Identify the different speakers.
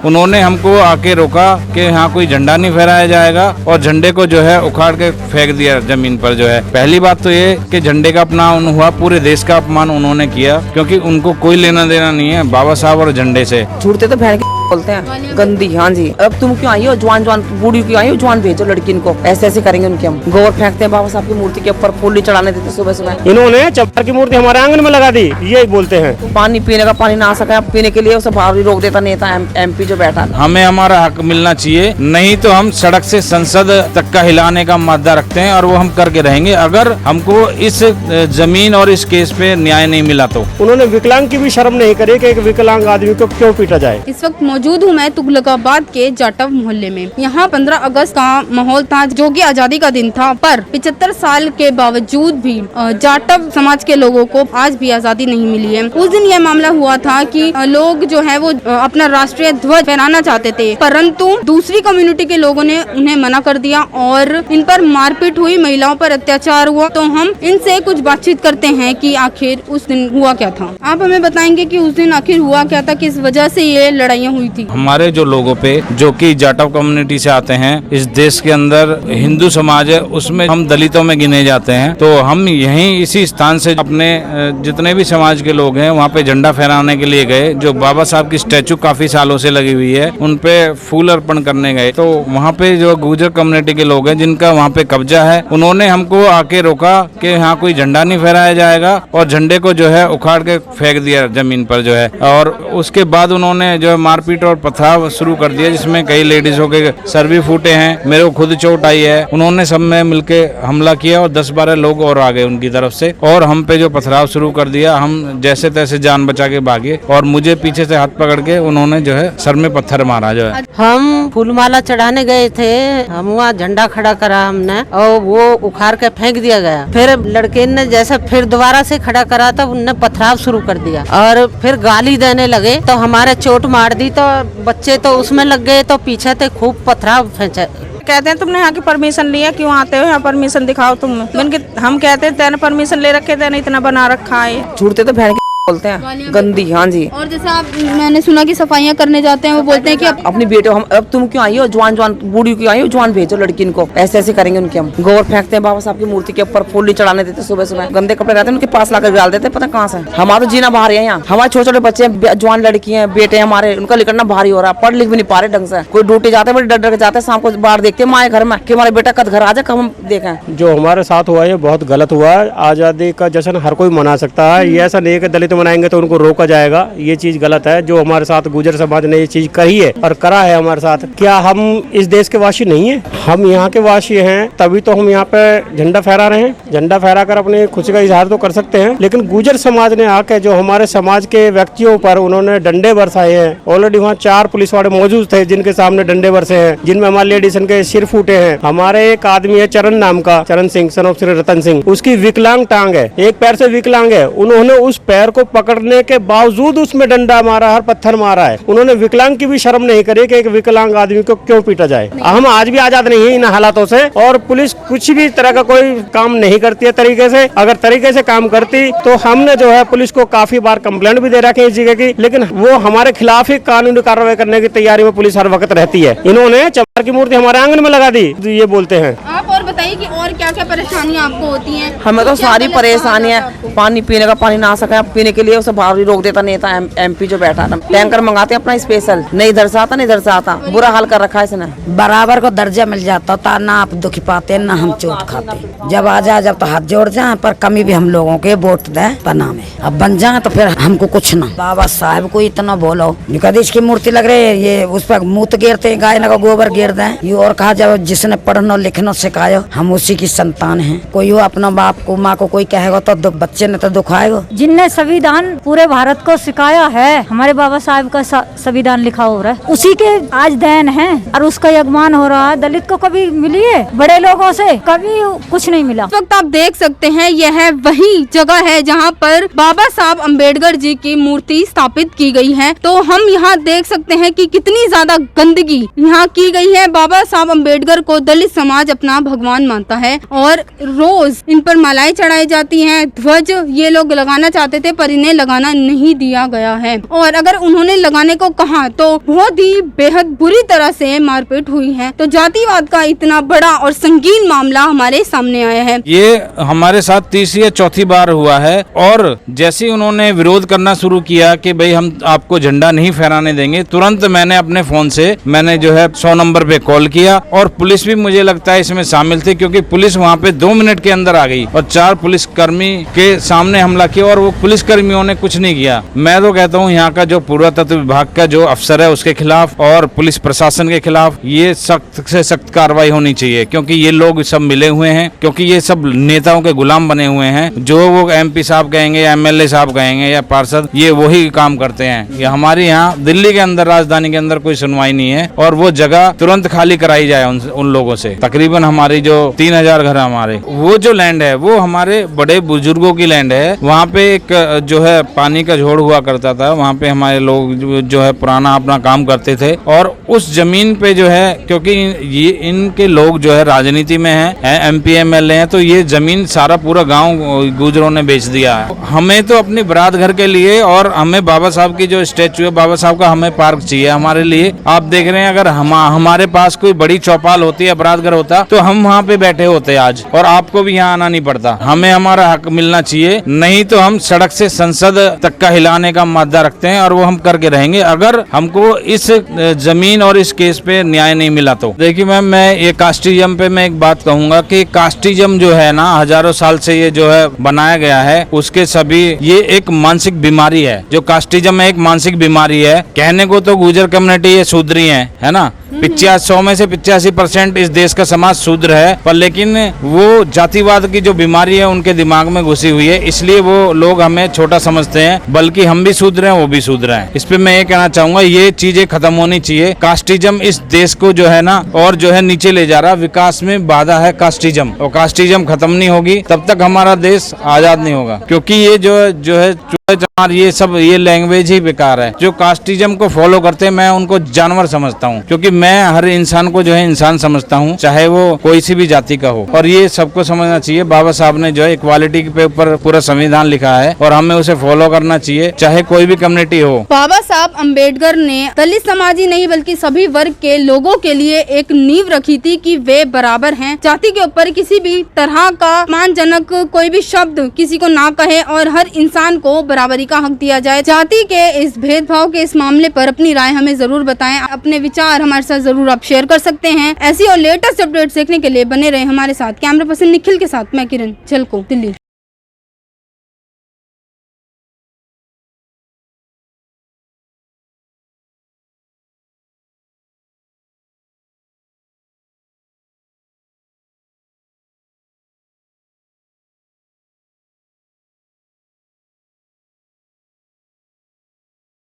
Speaker 1: उन्होंने हमको आके रोका कि यहाँ कोई झंडा नहीं फहराया जाएगा और झंडे को जो है उखाड़ के फेंक दिया जमीन पर। जो है पहली बात तो ये कि झंडे का अपमान हुआ, पूरे देश का अपमान उन्होंने किया, क्योंकि उनको कोई लेना देना नहीं है बाबा साहब और झंडे से।
Speaker 2: छूटते तो बहन बोलते हैं गंदी। हाँ जी, अब तुम क्यों आई हो, जवान जवान बूढ़ी क्यों आई हो, जवान भेजो लड़की इनको। ऐसे ऐसे करेंगे उनके हम। गोबर फेंकते हैं बाबा साहब की मूर्ति के ऊपर, फूल चढ़ाने देते सुबह सुबह।
Speaker 3: इन्होंने चप्पर की मूर्ति हमारे आंगन में लगा दी, यही बोलते हैं।
Speaker 2: पानी पीने का पानी ना आ सका पीने के लिए उसे बाहर ही रोक देता नेता MP जो बैठा।
Speaker 1: हमें हमारा हक मिलना चाहिए, नहीं तो हम सड़क से संसद तक का हिलाने का मादा रखते हैं और वो हम करके रहेंगे अगर हमको इस जमीन और इस केस पे न्याय नहीं मिला तो।
Speaker 3: उन्होंने विकलांग की भी शर्म नहीं करी कि एक विकलांग आदमी को क्यों पीटा जाए।
Speaker 4: इस वक्त मौजूद हूँ मैं तुगलकाबाद के जाटव मोहल्ले में। यहाँ 15 अगस्त का माहौल था जो कि आजादी का दिन था, पर 75 साल के बावजूद भी जाटव समाज के लोगों को आज भी आजादी नहीं मिली है। उस दिन यह मामला हुआ था कि लोग जो है वो अपना राष्ट्रीय ध्वज फहराना चाहते थे, परंतु दूसरी कम्युनिटी के लोगों ने उन्हें मना कर दिया और इन पर मारपीट हुई, महिलाओं पर अत्याचार हुआ। तो हम इनसे कुछ बातचीत करते हैं कि आखिर उस दिन हुआ क्या था। आप हमें बताएंगे कि उस दिन आखिर हुआ क्या था, किस वजह से ये लड़ाइयाँ हुई थी।
Speaker 1: हमारे जो लोगों पे जो कि जाटव कम्युनिटी से आते हैं, इस देश के अंदर हिंदू समाज है उसमें हम दलितों में गिने जाते हैं, तो हम यहीं इसी स्थान से अपने जितने भी समाज के लोग हैं वहाँ पे झंडा फहराने के लिए गए। जो बाबा साहब की स्टैचू काफी सालों से लगी हुई है उन पे फूल अर्पण करने गए, तो वहाँ पे जो गुर्जर कम्युनिटी के लोग हैं जिनका वहाँ पे कब्जा है, उन्होंने हमको आके रोका कि यहाँ कोई झंडा नहीं फहराया जाएगा और झंडे को जो है उखाड़ के फेंक दिया जमीन पर। जो है और उसके बाद उन्होंने जो है मारपीट और पथराव शुरू कर दिया, जिसमें कई लेडीजों के सर भी फूटे हैं, मेरे को खुद चोट आई है। उन्होंने सब में मिलके हमला किया और 10-12 लोग और आ गए उनकी तरफ से और हम पे जो पथराव शुरू कर दिया। हम जैसे तैसे जान बचा के भागे और मुझे पीछे से हाथ पकड़ के उन्होंने जो है सर में पत्थर मारा। जो है
Speaker 5: हम फूलमाला चढ़ाने गए थे, हम वहाँ झंडा खड़ा करा हमने और वो उखाड़ के फेंक दिया गया। फिर लड़के ने जैसे फिर दोबारा से खड़ा करा तो उनने पथराव शुरू कर दिया और फिर गाली देने लगे, तो हमारे चोट मार दी, तो बच्चे तो उसमें लग गए, तो पीछे से खूब पथराव फेंचे।
Speaker 6: कहते हैं तुमने यहाँ की परमिशन लिया, क्यों आते हो यहाँ, परमिशन दिखाओ तुम। हम कहते हैं तेने परमिशन ले रखे, तेने इतना बना रखा है।
Speaker 2: छूटते तो बहन बोलते हैं गंदी। हाँ जी,
Speaker 4: और जैसे आप मैंने सुना कि सफाइयाँ करने जाते हैं, वो बोलते हैं कि
Speaker 2: अपनी बेटे हम, अब तुम क्यों आई हो, जवान जवान बूढ़ी क्यों आई हो, जवान भेजो लड़की इनको। ऐसे ऐसे करेंगे उनके हम। गोबर फेंकते हैं बाबा साहब की मूर्ति के ऊपर, फूल चढ़ाने देते सुबह सुबह। गंदे कपड़े रहते हैं उनके पास लाकर डाल देते, पता कहाँ से। हमारा तो जीना बाहर है यहाँ। हमारे छोटे छोटे बच्चे, जवान लड़की है, बेटे हमारे, उनका निकलना भारी हो रहा है। पढ़ लिख भी नहीं पा रहे ढंग से। कोई ड्यूटी जाते हैं, डर डर के जाते हैं, शाम को बाहर देखते हैं माए घर में कि हमारे बेटा कद घर आ जाए, कब हम देखें।
Speaker 3: जो हमारे साथ हुआ है बहुत गलत हुआ है। आजादी का जश्न हर कोई मना सकता है, ये ऐसा नहीं है कि दलित मनाएंगे तो उनको रोका जाएगा, ये चीज गलत है। जो हमारे साथ गुर्जर समाज ने ये चीज कही है और करा है हमारे साथ, क्या हम इस देश के वासी नहीं है? हम यहाँ के वासी हैं, तभी तो हम यहाँ पे झंडा फहरा रहे हैं। झंडा फहरा कर अपने खुशी का इजहार तो कर सकते हैं, लेकिन गुर्जर समाज ने आके जो हमारे समाज के व्यक्तियों पर उन्होंने डंडे बरसाए हैं। ऑलरेडी वहाँ 4 पुलिस वाले मौजूद थे जिनके सामने डंडे बरसे हैं, जिनमें हमारे लेडीज के सिर फूटे हैं। हमारे एक आदमी है चरण नाम का, चरण सिंह सन ऑफ श्री रतन सिंह, उसकी विकलांग टांग है, एक पैर से विकलांग है। उन्होंने उस पैर को पकड़ने के बावजूद उसमें डंडा मारा है, पत्थर मारा है। उन्होंने विकलांग की भी शर्म नहीं करी कि एक विकलांग आदमी को क्यों पीटा जाए। हम आज भी आजाद नहीं है इन हालातों से, और पुलिस कुछ भी तरह का कोई काम नहीं करती है तरीके से। अगर तरीके से काम करती तो हमने जो है पुलिस को काफी बार कंप्लेंट भी दे रखी है इस जगह की, लेकिन वो हमारे खिलाफ ही कानूनी कार्रवाई करने की तैयारी में पुलिस हर वक्त रहती है। इन्होंने चप्पर की मूर्ति हमारे आंगन में लगा दी, ये बोलते हैं।
Speaker 4: आप और बताइए कि और क्या क्या परेशानियाँ आपको होती हैं?
Speaker 2: हमें तो सारी परेशानियाँ, पानी पीने का पानी ना आ सका पीने के लिए उसे बाहर ही रोक देता नेता MP जो बैठा है। टैंकर मंगाते अपना स्पेशल, नहीं इधर से आता नहीं इधर से आता। बुरा हाल कर रखा है इसने।
Speaker 7: बराबर को दर्जा मिल जाता था, ना आप दुख पाते ना हम चोट खाते। जब आ जाए जब तो हाथ जोड़ जाए, पर कमी भी हम लोगों के वोट दे पना में। अब बन जाए तो फिर हमको कुछ ना। बाबा साहब को इतना बोलो, कभी इसकी मूर्ति लग रही है, ये उस पर मूत गिरते, गाय ना गोबर गिर दे। ये और कहा जब जिसने पढ़ना लिखना सिखायो, हम उसी की संतान है। कोई अपना बाप को माँ को कोई कहेगा तो बच्चे ने तो दुखाएगा।
Speaker 8: जिनने संविधान पूरे भारत को सिखाया है, हमारे बाबा साहब का संविधान लिखा हो रहा है, उसी के आज देन है और उसका यजमान हो रहा है। दलित को कभी मिली है बड़े लोगों से? कभी कुछ नहीं मिला।
Speaker 4: इस वक्त आप देख सकते हैं यह वही जगह है जहां पर बाबा साहब अंबेडकर जी की मूर्ति स्थापित की गई है। तो हम यहाँ देख सकते हैं कि कितनी ज्यादा गंदगी यहाँ की गई है। बाबा साहब अंबेडकर को दलित समाज अपना भगवान मानता है और रोज इन पर मालाएं चढ़ाई जाती हैं। ध्वज ये लोग लगाना चाहते थे पर और इन्हें लगाना नहीं दिया गया है, और अगर उन्होंने लगाने को कहा तो बहुत ही बेहद बुरी तरह से मारपीट हुई है। तो जातिवाद का इतना बड़ा और संगीन मामला हमारे सामने आया है।
Speaker 1: ये हमारे साथ तीसरी या चौथी बार हुआ है, और जैसे ही उन्होंने विरोध करना शुरू किया कि भाई हम आपको झंडा नहीं फहराने देंगे, तुरंत मैंने अपने फोन से मैंने जो है 100 नंबर पे कॉल किया, और पुलिस भी मुझे लगता है इसमें शामिल थी, क्योंकि पुलिस वहाँ पे 2 मिनट के अंदर आ गई और 4 पुलिसकर्मी के सामने हमला किया, और वो पुलिसकर्मियों ने कुछ नहीं किया। मैं तो कहता हूँ यहाँ का जो पुरातत्व विभाग का जो अफसर है उसके खिलाफ और पुलिस प्रशासन के खिलाफ ये सख्त से सख्त कार्रवाई होनी चाहिए, क्योंकि ये लोग सब मिले हुए हैं, क्योंकि ये सब नेताओं के गुलाम बने हुए हैं। जो वो MP साहब कहेंगे या MLA साहब कहेंगे या पार्षद, ये वही काम करते हैं। ये हमारे यहाँ दिल्ली के अंदर, राजधानी के अंदर कोई सुनवाई नहीं है, और वो जगह तुरंत खाली कराई जाए उन लोगों से। तकरीबन हमारी जो 3000 घर हमारे, वो जो लैंड है वो हमारे बड़े बुजुर्गों की लैंड है। वहाँ पे एक जो है पानी का झोड़ हुआ करता था, वहाँ पे हमारे लोग जो है पुराना अपना काम करते थे, और उस जमीन पे जो है, क्योंकि ये इनके लोग जो है राजनीति में है, MP MLA हैं, तो ये जमीन सारा पूरा गांव गुजरों ने बेच दिया है। हमें तो अपनी बारात घर के लिए, और हमें बाबा साहब की जो स्टेचू है बाबा साहब का, हमें पार्क चाहिए हमारे लिए। आप देख रहे हैं, अगर हमारे पास कोई बड़ी चौपाल होती है, बारात घर होता, तो हम वहाँ पे बैठे होते आज, और आपको भी यहाँ आना नहीं पड़ता। हमें हमारा हक मिलना चाहिए, नहीं तो हम सड़क से संसद तक का हिलाने का मादा रखते हैं, और वो हम करके रहेंगे अगर हमको इस जमीन और इस केस पे न्याय नहीं मिला तो। देखिए मैम, मैं ये कास्टिज्म पे मैं एक बात कहूंगा कि कास्टिज्म जो है ना, हजारों साल से ये जो है बनाया गया है, उसके सभी ये एक मानसिक बीमारी है। जो कास्टिज्म है एक मानसिक बीमारी है। कहने को तो गुर्जर कम्युनिटी ये शूद्री है ना, 100 में से 85% इस देश का समाज शूद्र है, पर लेकिन वो जातिवाद की जो बीमारी है उनके दिमाग में घुसी हुई है, इसलिए वो लोग हमें छोटा समझते हैं, बल्कि हम भी शूद्र हैं, वो भी शूद्र हैं। इस पे मैं ये कहना चाहूंगा, ये चीजें खत्म होनी चाहिए। कास्टिज्म इस देश को जो है ना, और जो है नीचे ले जा रहा, विकास में बाधा है कास्टिज्म, और कास्टिज्म खत्म नहीं होगी तब तक हमारा देश आजाद नहीं होगा, क्योंकि ये जो है ये सब ये लैंग्वेज ही बेकार है। जो कास्टिज्म को फॉलो करते हैं, मैं उनको जानवर समझता हूँ, क्योंकि मैं हर इंसान को जो है इंसान समझता हूँ, चाहे वो कोई सी भी जाति का हो, और ये सबको समझना चाहिए। बाबा साहब ने जो है इक्वालिटी के ऊपर पूरा संविधान लिखा है, और हमें उसे फॉलो करना चाहिए, चाहे कोई भी कम्युनिटी हो।
Speaker 4: बाबा साहब अम्बेडकर ने दलित समाज ही नहीं बल्कि सभी वर्ग के लोगों के लिए एक नींव रखी थी कि वे बराबर हैं। जाति के ऊपर किसी भी तरह का अपमानजनक कोई भी शब्द किसी को ना कहे, और हर इंसान को बराबरी का हक दिया जाए। जाति के इस भेदभाव के इस मामले पर अपनी राय हमें जरूर बताएं। अपने विचार हमारे साथ जरूर आप शेयर कर सकते हैं। ऐसी और लेटेस्ट अपडेट्स देखने के लिए बने रहे हमारे साथ। कैमरा पर्सन निखिल के साथ मैं किरण, झलको, दिल्ली।